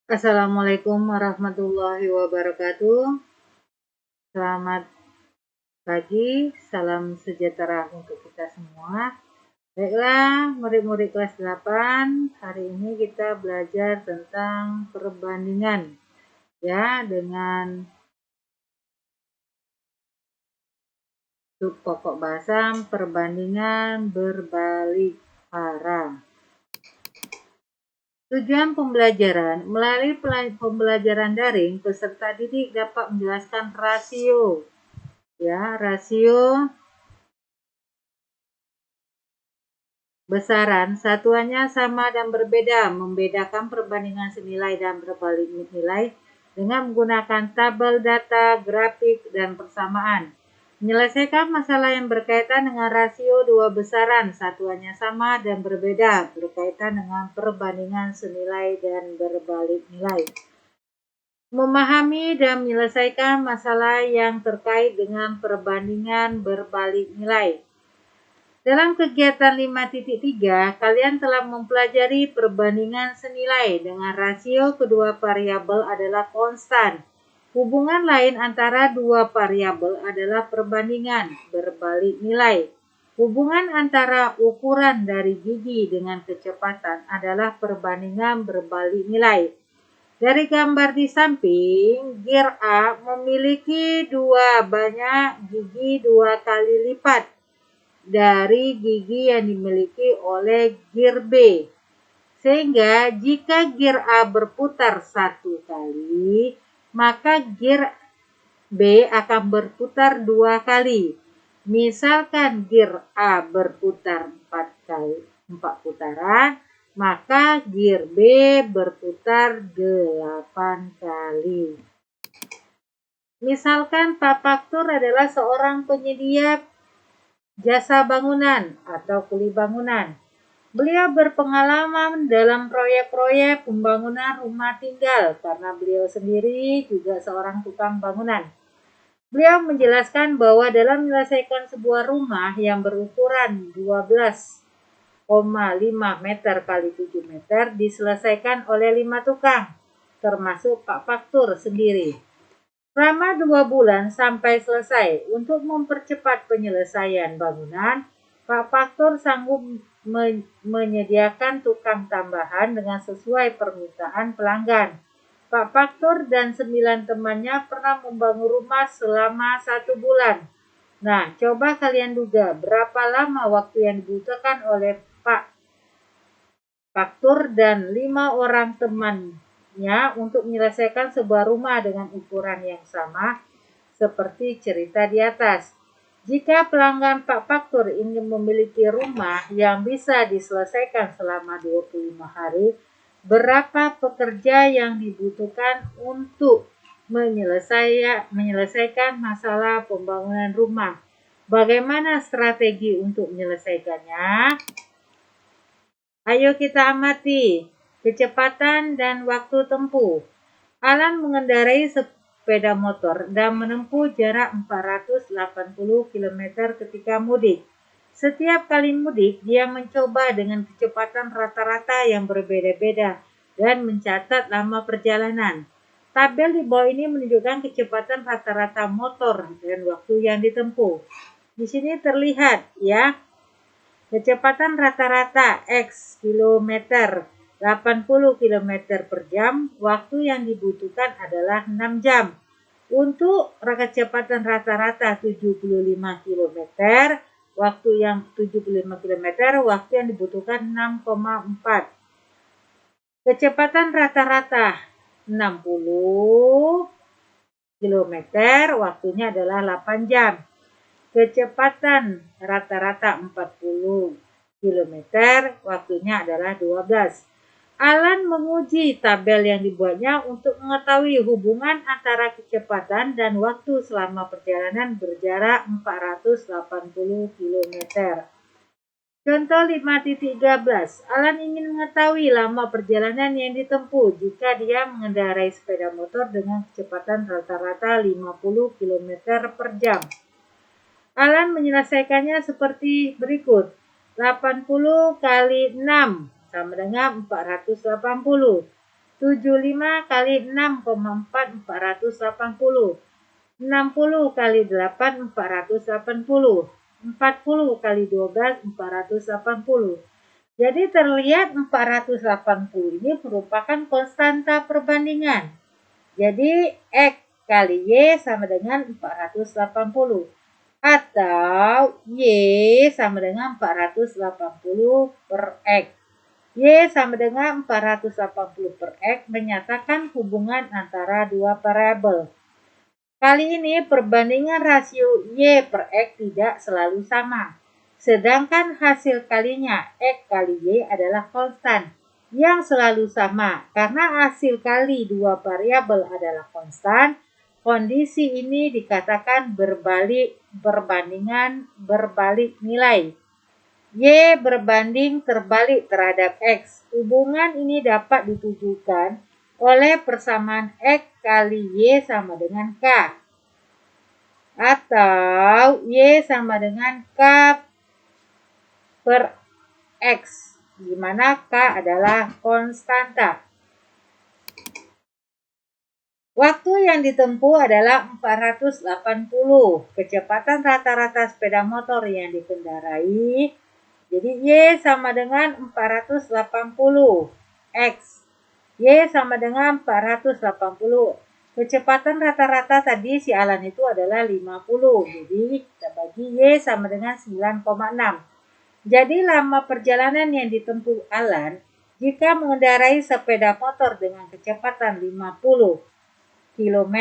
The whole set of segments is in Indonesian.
Assalamualaikum warahmatullahi wabarakatuh. Selamat pagi, salam sejahtera untuk kita semua. Baiklah, murid-murid kelas 8, hari ini kita belajar tentang perbandingan ya dengan pokok bahasa perbandingan berbalik arah. Tujuan pembelajaran, melalui pembelajaran daring, peserta didik dapat menjelaskan rasio, rasio besaran satuannya sama dan berbeda, membedakan perbandingan senilai dan berbalik nilai dengan menggunakan tabel data, grafik, dan persamaan. Menyelesaikan masalah yang berkaitan dengan rasio dua besaran satuannya sama dan berbeda berkaitan dengan perbandingan senilai dan berbalik nilai. Memahami dan menyelesaikan masalah yang terkait dengan perbandingan berbalik nilai. Dalam kegiatan 5.3, kalian telah mempelajari perbandingan senilai dengan rasio kedua variabel adalah konstan. Hubungan lain antara dua variabel adalah perbandingan berbalik nilai. Hubungan antara ukuran dari gigi dengan kecepatan adalah perbandingan berbalik nilai. Dari gambar di samping, gear A memiliki banyak gigi 2 kali lipat dari gigi yang dimiliki oleh gear B. Sehingga jika gear A berputar 1 kali, maka gear B akan berputar 2 kali. Misalkan gear A berputar 4 putaran, maka gear B berputar 8 kali. Misalkan Pak Faktur adalah seorang penyedia jasa bangunan atau kuli bangunan. Beliau berpengalaman dalam proyek-proyek pembangunan rumah tinggal karena beliau sendiri juga seorang tukang bangunan. Beliau menjelaskan bahwa dalam menyelesaikan sebuah rumah yang berukuran 12,5 meter kali 7 meter diselesaikan oleh 5 tukang, termasuk Pak Faktur sendiri. Selama 2 bulan sampai selesai. Untuk mempercepat penyelesaian bangunan, Pak Faktur sanggup menyediakan tukang tambahan dengan sesuai permintaan pelanggan. Pak Faktur dan 9 temannya pernah membangun rumah selama 1 bulan. Nah, coba kalian duga berapa lama waktu yang dibutuhkan oleh Pak Faktur dan 5 orang teman untuk menyelesaikan sebuah rumah dengan ukuran yang sama seperti cerita di atas. Jika pelanggan Pak Faktur ingin memiliki rumah yang bisa diselesaikan selama 25 hari, berapa pekerja yang dibutuhkan untuk menyelesaikan masalah pembangunan rumah? Bagaimana strategi untuk menyelesaikannya? Ayo kita amati kecepatan dan waktu tempuh. Alan mengendarai sepeda motor dan menempuh jarak 480 km ketika mudik. Setiap kali mudik, dia mencoba dengan kecepatan rata-rata yang berbeda-beda dan mencatat lama perjalanan. Tabel di bawah ini menunjukkan kecepatan rata-rata motor dan waktu yang ditempuh. Di sini terlihat kecepatan rata-rata X kilometer 80 km per jam, waktu yang dibutuhkan adalah 6 jam. Untuk kecepatan rata-rata 75 km, waktu yang dibutuhkan 6,4. Kecepatan rata-rata 60 km, waktunya adalah 8 jam. Kecepatan rata-rata 40 km, waktunya adalah 12. Alan menguji tabel yang dibuatnya untuk mengetahui hubungan antara kecepatan dan waktu selama perjalanan berjarak 480 km. Contoh 5.13. Alan ingin mengetahui lama perjalanan yang ditempuh jika dia mengendarai sepeda motor dengan kecepatan rata-rata 50 km per jam. Alan menyelesaikannya seperti berikut. 80 kali 6 sama dengan 480. 75 kali 6,4 480. 60 kali 8 480. 40 kali 12 480. Jadi terlihat 480 ini merupakan konstanta perbandingan. Jadi X kali Y sama dengan 480. Atau Y sama dengan 480 per X. Y sama dengan 480 per X menyatakan hubungan antara dua variabel. Kali ini perbandingan rasio Y per X tidak selalu sama. Sedangkan hasil kalinya X kali Y adalah konstan yang selalu sama. Karena hasil kali dua variabel adalah konstan, kondisi ini dikatakan perbandingan berbalik nilai. Y berbanding terbalik terhadap X. Hubungan ini dapat ditujukan oleh persamaan X kali Y sama dengan K. Atau Y sama dengan K per X, di mana K adalah konstanta. Waktu yang ditempuh adalah 480. Kecepatan rata-rata sepeda motor yang dikendarai. Jadi Y sama dengan 480 X. Y sama dengan 480. Kecepatan rata-rata tadi si Alan itu adalah 50. Jadi kita bagi Y sama dengan 9,6. Jadi lama perjalanan yang ditempuh Alan jika mengendarai sepeda motor dengan kecepatan 50 km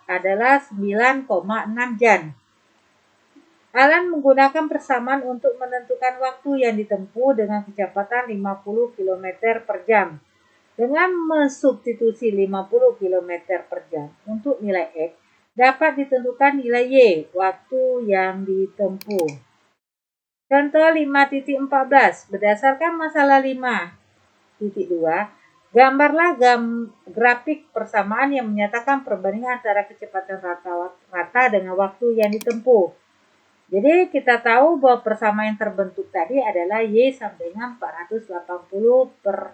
adalah 9,6 jam. Alan menggunakan persamaan untuk menentukan waktu yang ditempuh dengan kecepatan 50 km per jam. Dengan mensubstitusi 50 km per jam untuk nilai X, dapat ditentukan nilai Y, waktu yang ditempuh. Contoh 5.14, berdasarkan masalah 5.2, gambarlah grafik persamaan yang menyatakan perbandingan antara kecepatan rata dengan waktu yang ditempuh. Jadi kita tahu bahwa persamaan yang terbentuk tadi adalah Y sama dengan 480 per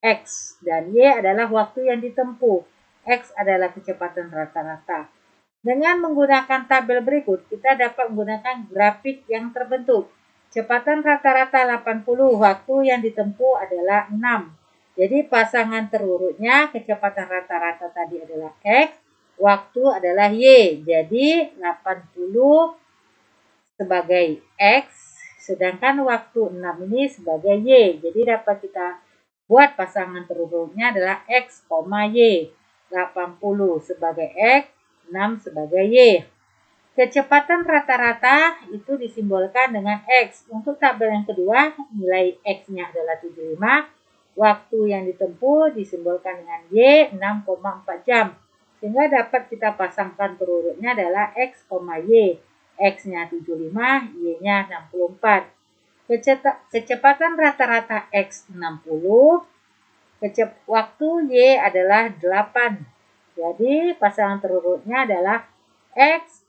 X. Dan Y adalah waktu yang ditempuh. X adalah kecepatan rata-rata. Dengan menggunakan tabel berikut, kita dapat menggunakan grafik yang terbentuk. Kecepatan rata-rata 80, waktu yang ditempuh adalah 6. Jadi pasangan terurutnya kecepatan rata-rata tadi adalah X, waktu adalah Y. Jadi 80 sebagai X, sedangkan waktu 6 ini sebagai Y. Jadi dapat kita buat pasangan terurutnya adalah X, Y. 80 sebagai X, 6 sebagai Y. Kecepatan rata-rata itu disimbolkan dengan X. Untuk tabel yang kedua, nilai X-nya adalah 75. Waktu yang ditempuh disimbolkan dengan Y, 6,4 jam. Sehingga dapat kita pasangkan terurutnya adalah X, Y. X-nya 75, Y-nya 64. Kecepatan rata-rata X 60, waktu Y adalah 8. Jadi pasangan terurutnya adalah X,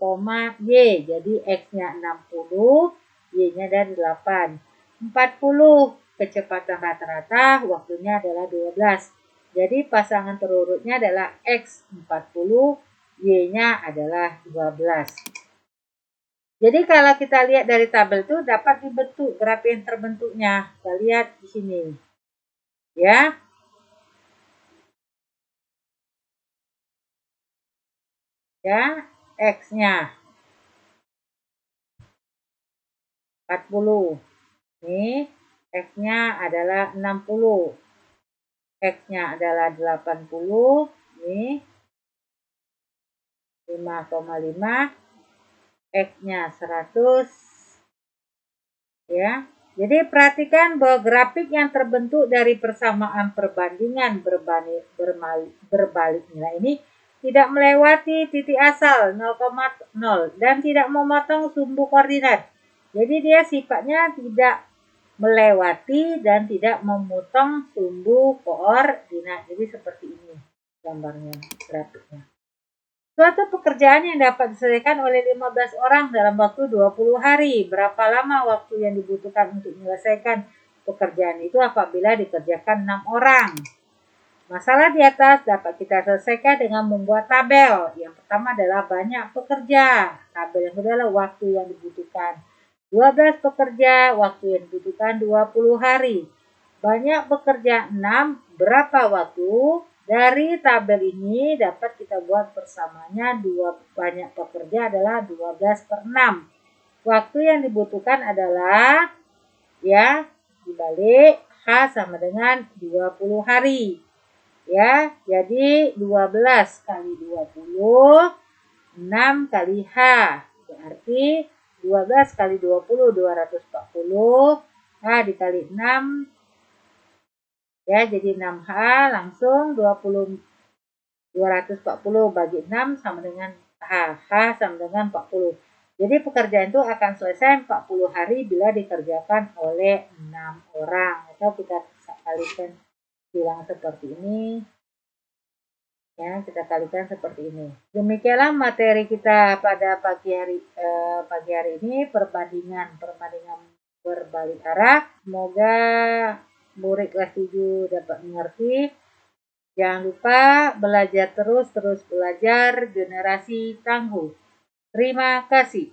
Y. Jadi X-nya 60, Y-nya dari 8. 40 kecepatan rata-rata, waktunya adalah 12. Jadi pasangan terurutnya adalah X 40, Y-nya adalah 12. Jadi kalau kita lihat dari tabel itu dapat dibentuk grafik yang terbentuknya. Kita lihat di sini. Ya. Ya, X-nya 40. Ini X-nya adalah 60. X-nya adalah 80. Ini 5,5. X-nya 100. Ya. Jadi perhatikan bahwa grafik yang terbentuk dari persamaan perbandingan berbalik nilai ini tidak melewati titik asal 0,0 dan tidak memotong sumbu koordinat. Jadi dia sifatnya tidak melewati dan tidak memotong sumbu koordinat. Jadi seperti ini gambarnya, grafiknya. Suatu pekerjaan yang dapat diselesaikan oleh 15 orang dalam waktu 20 hari. Berapa lama waktu yang dibutuhkan untuk menyelesaikan pekerjaan itu apabila dikerjakan 6 orang? Masalah di atas dapat kita selesaikan dengan membuat tabel. Yang pertama adalah banyak pekerja. Tabel yang kedua adalah waktu yang dibutuhkan. 12 pekerja, waktu yang dibutuhkan 20 hari. Banyak pekerja 6, berapa waktu? Dari tabel ini dapat kita buat persamaannya banyak pekerja adalah 12 per 6. Waktu yang dibutuhkan adalah ya dibalik H sama dengan 20 hari. Ya, jadi 12 kali 20, 6 kali H. Berarti 12 kali 20, 240. H dikali 6. Ya, jadi 6H langsung 20, 240 bagi 6 sama dengan H. H sama dengan 40. Jadi pekerjaan itu akan selesai 40 hari bila dikerjakan oleh 6 orang. Atau kita kalikan bilang seperti ini. Ya, kita kalikan seperti ini. Demikianlah materi kita pada pagi hari ini, perbandingan berbalik arah. Semoga murid kelas 7 dapat mengerti. Jangan lupa belajar terus belajar, generasi tangguh. Terima kasih.